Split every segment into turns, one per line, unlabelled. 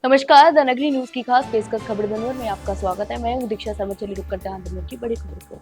नमस्कार, द नगरी न्यूज की खास पेशकश खबर जनवर में आपका स्वागत है। मैं हूं दीक्षा शर्मा। चलिए रुक करते हैं जनवर की बड़ी खबर को।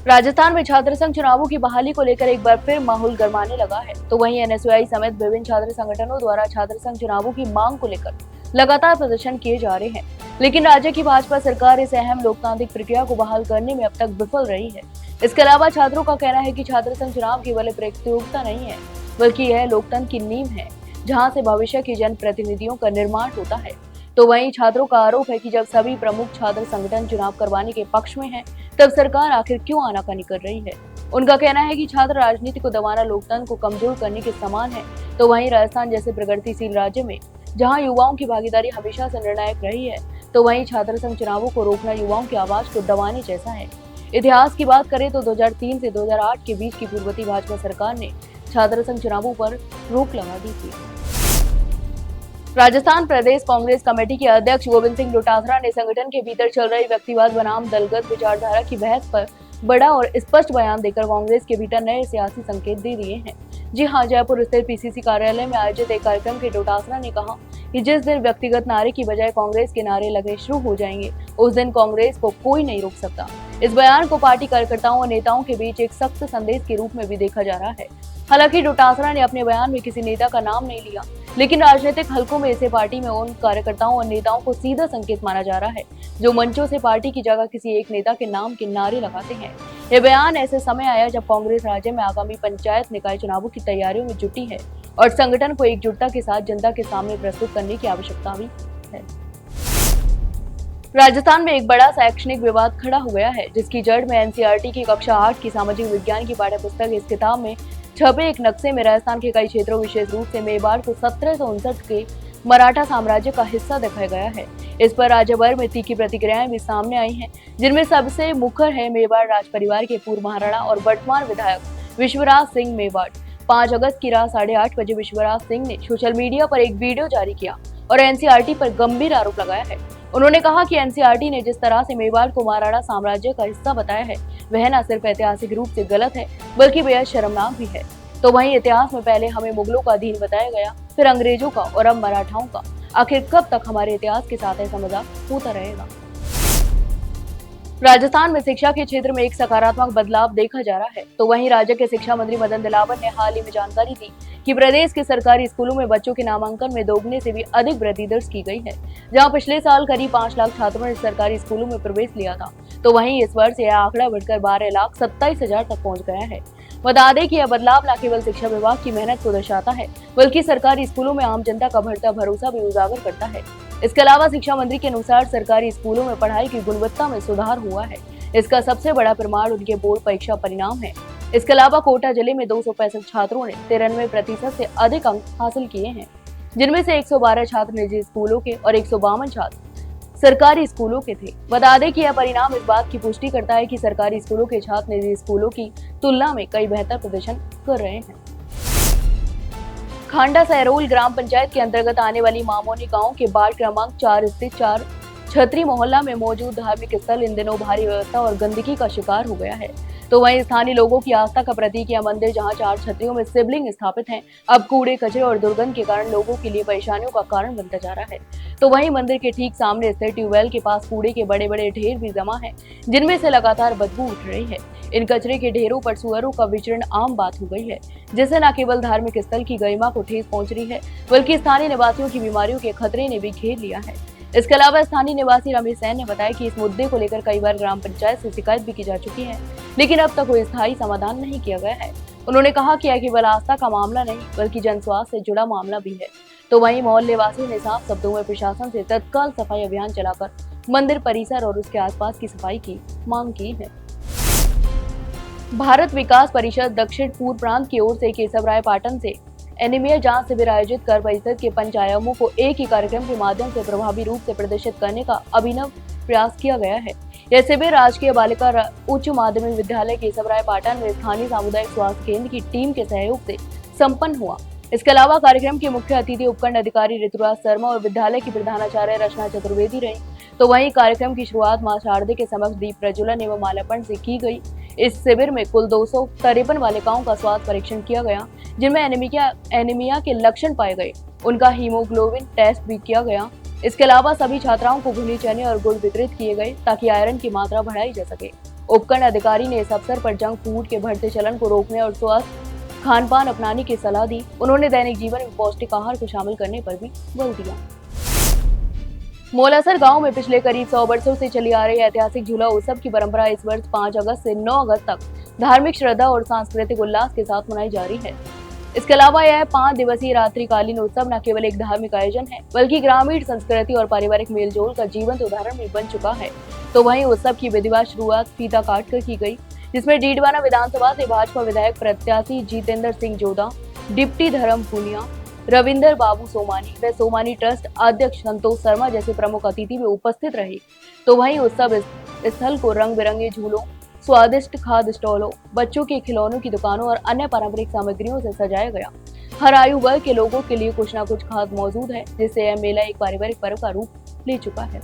राजस्थान में छात्र संघ चुनावों की बहाली को लेकर एक बार फिर माहौल गरमाने लगा है। तो वहीं एनएसयूआई समेत विभिन्न छात्र संगठनों द्वारा छात्र संघ चुनावों की मांग को लेकर लगातार प्रदर्शन किए जा रहे हैं, लेकिन राज्य की भाजपा सरकार इस अहम लोकतांत्रिक प्रक्रिया को बहाल करने में अब तक विफल रही है। इसके अलावा छात्रों का कहना है कि छात्र संघ चुनाव केवल प्रतियोगिता नहीं है, बल्कि यह लोकतंत्र की नींव है, जहां से भविष्य के जनप्रतिनिधियों का निर्माण होता है। तो वहीं छात्रों का आरोप है कि जब सभी प्रमुख छात्र संगठन चुनाव करवाने के पक्ष में हैं, तब सरकार आखिर क्यों आनाकानी कर रही है। उनका कहना है कि छात्र राजनीति को दबाना लोकतंत्र को कमजोर करने के समान है। तो वहीं राजस्थान जैसे प्रगतिशील राज्य में जहां युवाओं की भागीदारी हमेशा से निर्णायक रही है, तो वहीं छात्र संघ चुनावों को रोकना युवाओं की आवाज को दबाने जैसा है। इतिहास की बात करें तो 2003 से 2008 के बीच की पूर्ववर्ती भाजपा सरकार ने छात्र संघ चुनावों पर रोक लगा दी थी। राजस्थान प्रदेश कांग्रेस कमेटी के अध्यक्ष गोविंद सिंह डोटासरा ने संगठन के भीतर चल रही व्यक्तिवाद बनाम दलगत विचारधारा की बहस पर बड़ा और स्पष्ट बयान देकर कांग्रेस के भीतर नए सियासी संकेत दे दिए हैं। जी हां, जयपुर स्थित पीसीसी कार्यालय में आयोजित एक कार्यक्रम के डोटासरा ने कहा कि जिस दिन व्यक्तिगत नारे की बजाय कांग्रेस के नारे लगने शुरू हो जाएंगे, उस दिन कांग्रेस को कोई नहीं रोक सकता। इस बयान को पार्टी कार्यकर्ताओं और नेताओं के बीच एक सख्त संदेश के रूप में भी देखा जा रहा है। हालांकि डोटासरा ने अपने बयान में किसी नेता का नाम नहीं लिया, लेकिन राजनीतिक हलकों में इसे पार्टी में उन कार्यकर्ताओं और नेताओं को सीधा संकेत माना जा रहा है जो मंचों से पार्टी की जगह किसी एक नेता के नाम के नारे लगाते हैं। यह बयान ऐसे समय आया जब कांग्रेस राज्य में आगामी पंचायत निकाय चुनावों की तैयारियों में जुटी है और संगठन को एकजुटता के साथ जनता के सामने प्रस्तुत करने की आवश्यकता भी है। राजस्थान में एक बड़ा शैक्षणिक विवाद खड़ा हो गया है, जिसकी जड़ में एनसीईआरटी की कक्षा 8 की सामाजिक विज्ञान की पाठ्यपुस्तक इस किताब में छपे एक नक्शे में राजस्थान के कई क्षेत्रों, विशेष रूप से मेवाड़ को 1759 के मराठा साम्राज्य का हिस्सा दिखाया गया है। इस पर राज्य भर में तीखी प्रतिक्रियाएं भी सामने आई हैं, जिनमें सबसे मुखर है मेवाड़ राज परिवार के पूर्व महाराणा और वर्तमान विधायक विश्वराज सिंह मेवाड़। 5 अगस्त की रात 8:30 बजे विश्वराज सिंह ने सोशल मीडिया पर एक वीडियो जारी किया और एनसीईआरटी पर गंभीर आरोप लगाया है। उन्होंने कहा कि एनसीईआरटी ने जिस तरह से मेवाड़ को महाराणा साम्राज्य का हिस्सा बताया है, वह न सिर्फ ऐतिहासिक रूप से गलत है, बल्कि बेहद शर्मनाक भी है। तो वहीं इतिहास में पहले हमें मुगलों का अधीन बताया गया, फिर अंग्रेजों का और अब मराठाओं का। आखिर कब तक हमारे इतिहास के साथ ऐसा मजाक होता रहेगा। राजस्थान में शिक्षा के क्षेत्र में एक सकारात्मक बदलाव देखा जा रहा है। तो वहीं राज्य के शिक्षा मंत्री मदन दिलावर ने हाल ही में जानकारी दी कि प्रदेश के सरकारी स्कूलों में बच्चों के नामांकन में दोगुने से भी अधिक वृद्धि दर्ज की गई है। जहां पिछले साल करीब 5 लाख छात्रों ने सरकारी स्कूलों में प्रवेश लिया था, तो वहीं इस वर्ष यह आंकड़ा बढ़कर 12,27,000 तक पहुंच गया है। बता दें कि यह बदलाव न केवल शिक्षा विभाग की मेहनत को दर्शाता है, बल्कि सरकारी स्कूलों में आम जनता का बढ़ता भरोसा भी उजागर करता है। इसके अलावा शिक्षा मंत्री के अनुसार सरकारी स्कूलों में पढ़ाई की गुणवत्ता में सुधार हुआ है। इसका सबसे बड़ा प्रमाण उनके बोर्ड परीक्षा परिणाम है। इसके अलावा कोटा जिले में 265 छात्रों ने 93% से अधिक अंक हासिल किए हैं, जिनमें से 112 छात्र निजी स्कूलों के और 152 छात्र सरकारी स्कूलों के थे। बता दें कि यह परिणाम इस बात की पुष्टि करता है कि सरकारी स्कूलों के छात्र निजी स्कूलों की तुलना में कई बेहतर प्रदर्शन कर रहे हैं। खांडा सहरोल ग्राम पंचायत के अंतर्गत आने वाली मामोनी गांव के वार्ड क्रमांक 4 स्थित 4 छतरी मोहल्ला में मौजूद धार्मिक स्थल इन दिनों भारी व्यवस्था और गंदगी का शिकार हो गया है। तो वहीं स्थानीय लोगों की आस्था का प्रतीक यह मंदिर, जहां 4 छतरियों में शिवलिंग स्थापित हैं, अब कूड़े कचरे और दुर्गंध के कारण लोगों के लिए परेशानियों का कारण बनता जा रहा है। तो वहीं मंदिर के ठीक सामने स्थित ट्यूबवेल के पास कूड़े के बड़े बड़े ढेर भी जमा है, जिनमें से लगातार बदबू उठ रही है। इन कचरे के ढेरों पर सुअरों का विचरण आम बात हो गई है, जिससे न केवल धार्मिक स्थल की गरिमा को ठेस पहुंच रही है, बल्कि स्थानीय निवासियों की बीमारियों के खतरे ने भी घेर लिया है। इसके अलावा स्थानीय निवासी रमेश सैन ने बताया कि इस मुद्दे को लेकर कई बार ग्राम पंचायत से शिकायत भी की जा चुकी है, लेकिन अब तक कोई स्थायी समाधान नहीं किया गया है। उन्होंने कहा कि यह केवल आस्था का मामला नहीं, बल्कि जन स्वास्थ्य से जुड़ा मामला भी है। तो वहीं मोहल्ले वासियों ने साफ शब्दों में प्रशासन से तत्काल सफाई अभियान चलाकर मंदिर परिसर और उसके आसपास की सफाई की मांग की है। भारत विकास परिषद दक्षिण पूर्व प्रांत की ओर से केशवराय पाटन से एनीमिया जांच शिविर आयोजित कर परिषद के पंचायतों को एक ही कार्यक्रम के माध्यम से प्रभावी रूप से प्रदर्शित करने का अभिनव प्रयास किया गया है। यह शिविर राजकीय बालिका उच्च माध्यमिक विद्यालय केशवराय पाटन में स्थानीय सामुदायिक स्वास्थ्य केंद्र की टीम के सहयोग से संपन्न हुआ। इसके अलावा कार्यक्रम के मुख्य अतिथि उपखंड अधिकारी ऋतुराज शर्मा और विद्यालय की प्रधानाचार्य रचना चतुर्वेदी रही। तो वहीं कार्यक्रम की शुरुआत मां शारदे के समक्ष दीप प्रज्वलन एवं माल्यार्पण से की गई। इस शिविर में कुल 253 बालिकाओं का स्वास्थ्य परीक्षण किया गया, जिनमें एनीमिया के लक्षण पाए गए। उनका हीमोग्लोबिन टेस्ट भी किया गया। इसके अलावा सभी छात्राओं को भुनी चने और गुड़ वितरित किए गए ताकि आयरन की मात्रा बढ़ाई जा सके। उपखंड अधिकारी ने इस अवसर पर जंक फूड के बढ़ते चलन को रोकने और स्वस्थ खान पान अपनाने की सलाह दी। उन्होंने दैनिक जीवन में पौष्टिक आहार को शामिल करने पर भी बल दिया। मोलासर गांव में पिछले करीब 100 वर्षों से चली आ रही ऐतिहासिक झूला उत्सव की परंपरा इस वर्ष 5 अगस्त से 9 अगस्त तक धार्मिक श्रद्धा और सांस्कृतिक उल्लास के साथ मनाई जा रही है। इसके अलावा यह 5 दिवसीय रात्रिकालीन उत्सव न केवल एक धार्मिक आयोजन है, बल्कि ग्रामीण संस्कृति और पारिवारिक मेलजोल का जीवंत उदाहरण भी बन चुका है। तो वहीं उत्सव की विधिवत शुरुआत फीता काट कर की गई, जिसमें डीडवाना विधानसभा से भाजपा विधायक प्रत्याशी जितेंद्र सिंह जोधा, डिप्टी धर्म पुनिया, रविंदर बाबू सोमानी व सोमानी ट्रस्ट अध्यक्ष संतोष शर्मा जैसे प्रमुख अतिथि भी उपस्थित रहे। तो वहीं उत्सव स्थल को रंग बिरंगे झूलों, स्वादिष्ट खाद्य स्टॉलों, बच्चों के खिलौनों की दुकानों और अन्य पारंपरिक सामग्रियों से सजाया गया। हर आयु वर्ग के लोगों के लिए कुछ न कुछ खास मौजूद है, जिससे यह मेला एक पारिवारिक पर्व का रूप ले चुका है।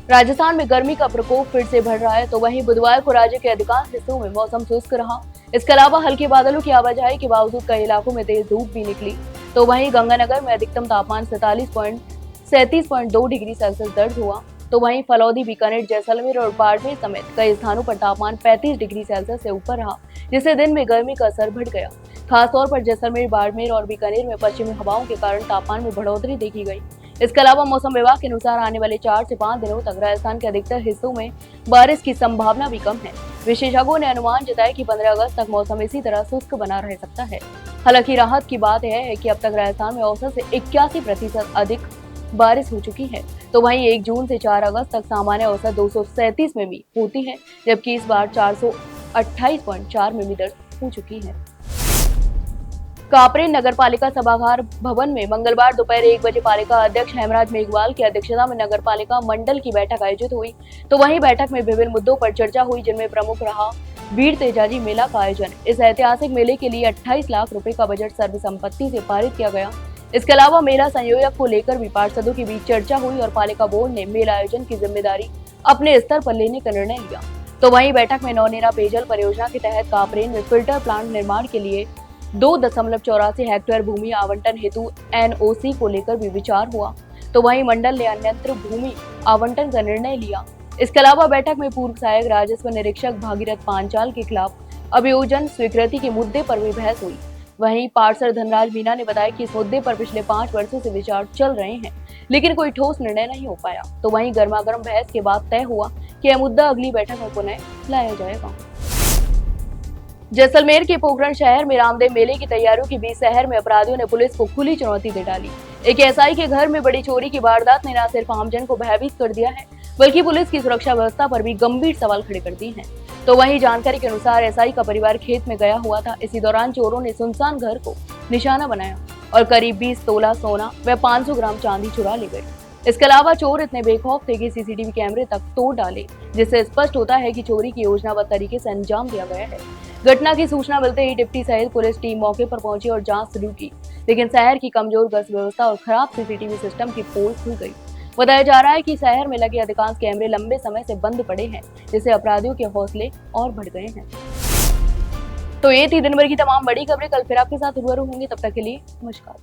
राजस्थान में गर्मी का प्रकोप फिर से बढ़ रहा है। तो वहीं बुधवार को राज्य के अधिकांश हिस्सों में मौसम शुष्क रहा। इसके अलावा हल्के बादलों की आवाजाही के बावजूद कई इलाकों में तेज धूप भी निकली। तो वहीं गंगानगर में अधिकतम तापमान 37.2 डिग्री सेल्सियस दर्ज हुआ। तो वहीं फलौदी, बीकानेर, जैसलमेर और बाड़मेर समेत कई स्थानों पर तापमान 35 डिग्री सेल्सियस से ऊपर रहा, जिससे दिन में गर्मी का असर बढ़ गया। खासतौर पर जैसलमेर, बाड़मेर और बीकानेर में पश्चिमी हवाओं के कारण तापमान में बढ़ोतरी देखी गई। इसके अलावा मौसम विभाग के अनुसार आने वाले 4 से 5 दिनों तक राजस्थान के अधिकतर हिस्सों में बारिश की संभावना भी कम है। विशेषज्ञों ने अनुमान जताया कि 15 अगस्त तक मौसम इसी तरह शुष्क बना रह सकता है। हालांकि राहत की बात यह है कि अब तक राजस्थान में औसत से 81% अधिक बारिश हो चुकी है। तो वहीं 1 जून से 4 अगस्त तक सामान्य औसत 237 मिमी होती है, जबकि इस बार 428.4 मिमी दर्ज हो चुकी है। कापरे नगर पालिका सभागार भवन में मंगलवार दोपहर 1 बजे पालिका अध्यक्ष हेमराज मेघवाल की अध्यक्षता में नगर पालिका मंडल की बैठक आयोजित हुई। तो वहीं बैठक में विभिन्न मुद्दों पर चर्चा हुई, जिनमें प्रमुख रहा वीर तेजाजी मेला का आयोजन। इस ऐतिहासिक मेले के लिए 28 लाख रुपए का बजट सर्वसम्मति से पारित किया गया। इसके अलावा मेला संयोजक को लेकर भी पार्षदों के बीच चर्चा हुई और पालिका बोर्ड ने मेला आयोजन की जिम्मेदारी अपने स्तर पर लेने का निर्णय लिया। तो वहीं बैठक में नौनेरा पेयजल परियोजना के तहत कापरेन में फिल्टर प्लांट निर्माण के लिए 2.84 हेक्टेयर भूमि आवंटन हेतु NOC को लेकर भी विचार हुआ। तो वहीं मंडल ने अन्यत्र भूमि आवंटन का निर्णय लिया। इसके अलावा बैठक में पूर्व सहायक राजस्व निरीक्षक भागीरथ पांचाल के खिलाफ अभियोजन स्वीकृति के मुद्दे पर भी बहस हुई। वहीं पार्षद धनराज मीना ने बताया कि इस मुद्दे पर पिछले 5 वर्षों से विचार चल रहे हैं, लेकिन कोई ठोस निर्णय नहीं हो पाया। तो वहीं गर्मागर्म बहस के बाद तय हुआ कि यह मुद्दा अगली बैठक में पुनः लाया जाएगा। जैसलमेर के पोखरण शहर में रामदेव मेले की तैयारियों के बीच शहर में अपराधियों ने पुलिस को खुली चुनौती दे डाली। एक एसआई के घर में बड़ी चोरी की वारदात ने न सिर्फ आमजन को भयभीत कर दिया है, बल्कि पुलिस की सुरक्षा व्यवस्था पर भी गंभीर सवाल खड़े कर दिए हैं। तो वहीं जानकारी के अनुसार एसआई का परिवार खेत में गया हुआ था। इसी दौरान चोरों ने सुनसान घर को निशाना बनाया और करीब 20 तोला सोना व 500 ग्राम चांदी चुरा ले गए। इसके अलावा चोर इतने बेखौफ थे कि सीसीटीवी कैमरे तक तोड़ डाले, जिससे स्पष्ट होता है कि चोरी की योजनाबद्ध तरीके से अंजाम दिया गया है। घटना की सूचना मिलते ही डिप्टी सहित पुलिस टीम मौके पर पहुंची और जांच शुरू की, लेकिन शहर की कमजोर गश्त व्यवस्था और खराब सीसीटीवी सिस्टम की पोल खुल गई। बताया जा रहा है कि शहर में लगे अधिकांश कैमरे लंबे समय से बंद पड़े हैं, जिससे अपराधियों के हौसले और बढ़ गए हैं। तो ये थी दिन भर की तमाम बड़ी खबरें। कल फिर आपके साथ रूबरू होंगे, तब तक के लिए नमस्कार।